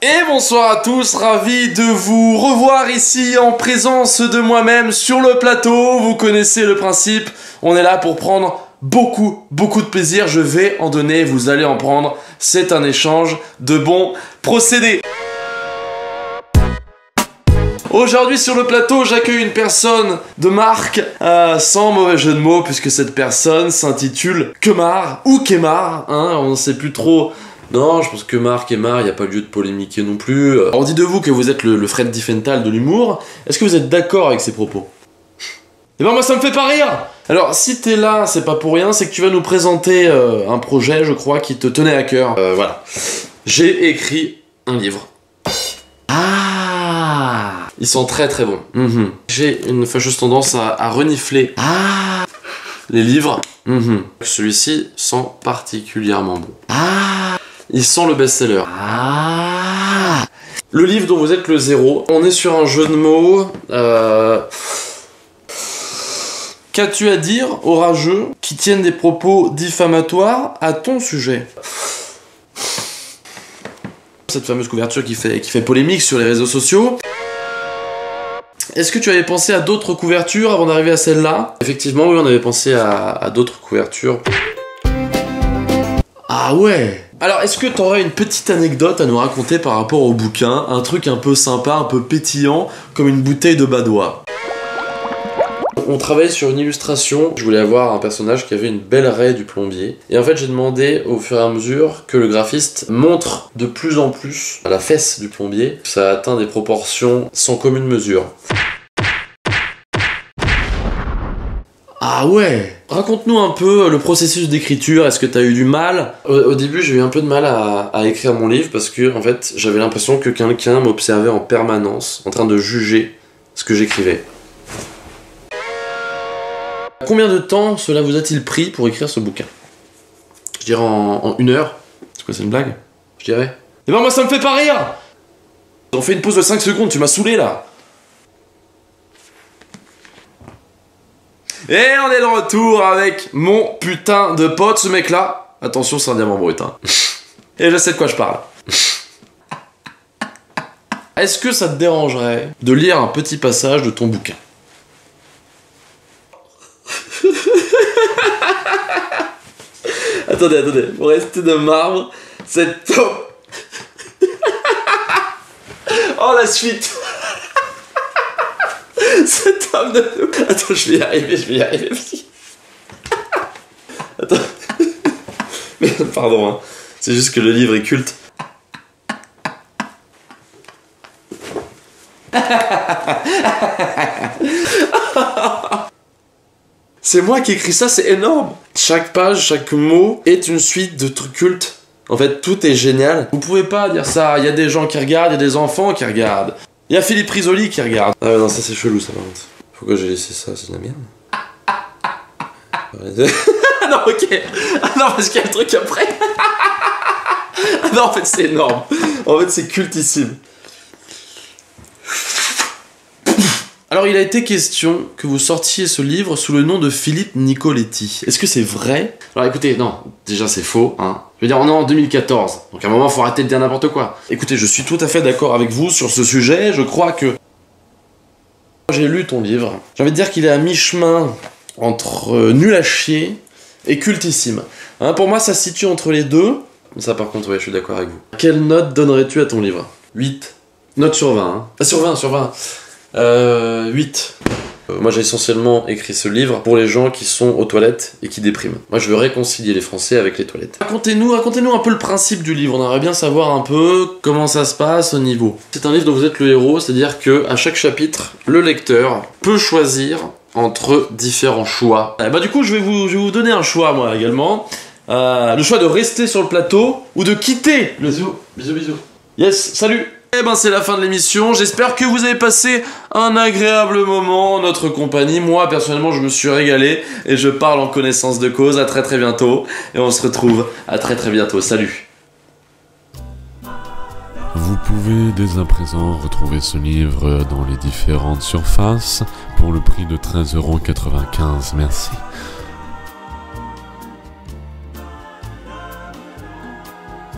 Et bonsoir à tous, ravi de vous revoir ici en présence de moi-même sur le plateau. Vous connaissez le principe, on est là pour prendre beaucoup de plaisir. Je vais en donner, vous allez en prendre. C'est un échange de bons procédés. Aujourd'hui sur le plateau, j'accueille une personne de marque, sans mauvais jeu de mots, puisque cette personne s'intitule Kemar, ou Kemar, hein, on ne sait plus trop. Non, je pense que Kemar, il n'y a pas lieu de polémiquer non plus. On dit de vous que vous êtes le Fred Diffenthal de l'humour. Est-ce que vous êtes d'accord avec ces propos? Eh ben moi ça me fait pas rire. Alors si t'es là, c'est pas pour rien, c'est que tu vas nous présenter un projet, je crois, qui te tenait à cœur. Voilà. J'ai écrit un livre. Ah, ils sont très bons. J'ai une fâcheuse tendance à renifler les livres. Celui-ci sent particulièrement bon. Il sent le best-seller. Le livre dont vous êtes le zéro. On est sur un jeu de mots. Qu'as-tu à dire aux rageux qui tiennent des propos diffamatoires à ton sujet? Cette fameuse couverture qui fait polémique sur les réseaux sociaux. Est-ce que tu avais pensé à d'autres couvertures avant d'arriver à celle-là? Effectivement, oui, on avait pensé à d'autres couvertures. Ah ouais! Alors, est-ce que tu aurais une petite anecdote à nous raconter par rapport au bouquin? Un truc un peu sympa, un peu pétillant, comme une bouteille de Badois. On travaillait sur une illustration, je voulais avoir un personnage qui avait une belle raie du plombier. Et en fait, j'ai demandé au fur et à mesure que le graphiste montre de plus en plus la fesse du plombier. Ça atteint des proportions sans commune mesure. Ah ouais! Raconte-nous un peu le processus d'écriture, est-ce que t'as eu du mal? Au début, j'ai eu un peu de mal à écrire mon livre parce que, en fait, j'avais l'impression que quelqu'un m'observait en permanence, en train de juger ce que j'écrivais. Combien de temps cela vous a-t-il pris pour écrire ce bouquin? Je dirais en 1 heure. C'est quoi, c'est une blague? Je dirais. Eh ben moi ça me fait pas rire! On fait une pause de 5 secondes, tu m'as saoulé là! Et on est de retour avec mon putain de pote, ce mec là. Attention, c'est un diamant brut, hein. Et je sais de quoi je parle. Est-ce que ça te dérangerait de lire un petit passage de ton bouquin? Attendez, pour rester de marbre, c'est top. Oh la suite. Cet homme de... Attends, je vais y arriver. Attends. Mais pardon, hein. C'est juste que le livre est culte. C'est moi qui écris ça, c'est énorme. Chaque page, chaque mot est une suite de trucs cultes. En fait, tout est génial. Vous pouvez pas dire ça, il y a des gens qui regardent, il y a des enfants qui regardent. Il y a Philippe Risoli qui regarde. Ah ouais, non, ça c'est chelou, ça par contre. Pourquoi j'ai laissé ça? C'est de la merde. Non, ok. Ah non, parce qu'il y a le truc après. Ah non, en fait, c'est énorme. En fait, c'est cultissime. Alors, il a été question que vous sortiez ce livre sous le nom de Philippe Nicoletti. Est-ce que c'est vrai? Alors écoutez, non, déjà c'est faux, hein. Je veux dire, on est en 2014, donc à un moment, faut arrêter de dire n'importe quoi. Écoutez, je suis tout à fait d'accord avec vous sur ce sujet, je crois que... J'ai lu ton livre. J'ai envie de dire qu'il est à mi-chemin entre nul à chier et cultissime. Hein, pour moi, ça se situe entre les deux. Ça, par contre, ouais, je suis d'accord avec vous. Quelle note donnerais-tu à ton livre? 8. Note sur 20, hein. Ah, sur 20. 8. Moi j'ai essentiellement écrit ce livre pour les gens qui sont aux toilettes et qui dépriment. Moi je veux réconcilier les Français avec les toilettes. Racontez-nous un peu le principe du livre, on aimerait bien savoir un peu comment ça se passe au niveau. C'est un livre dont vous êtes le héros, c'est-à-dire que à chaque chapitre, le lecteur peut choisir entre différents choix. Bah du coup je vais vous donner un choix moi également. Le choix de rester sur le plateau ou de quitter le zoo. Bisous. Yes, salut. Eh ben c'est la fin de l'émission, j'espère que vous avez passé un agréable moment en notre compagnie. Moi personnellement je me suis régalé et je parle en connaissance de cause. À très bientôt et on se retrouve à très bientôt, salut. Vous pouvez dès à présent retrouver ce livre dans les différentes surfaces pour le prix de 13,95 €, merci.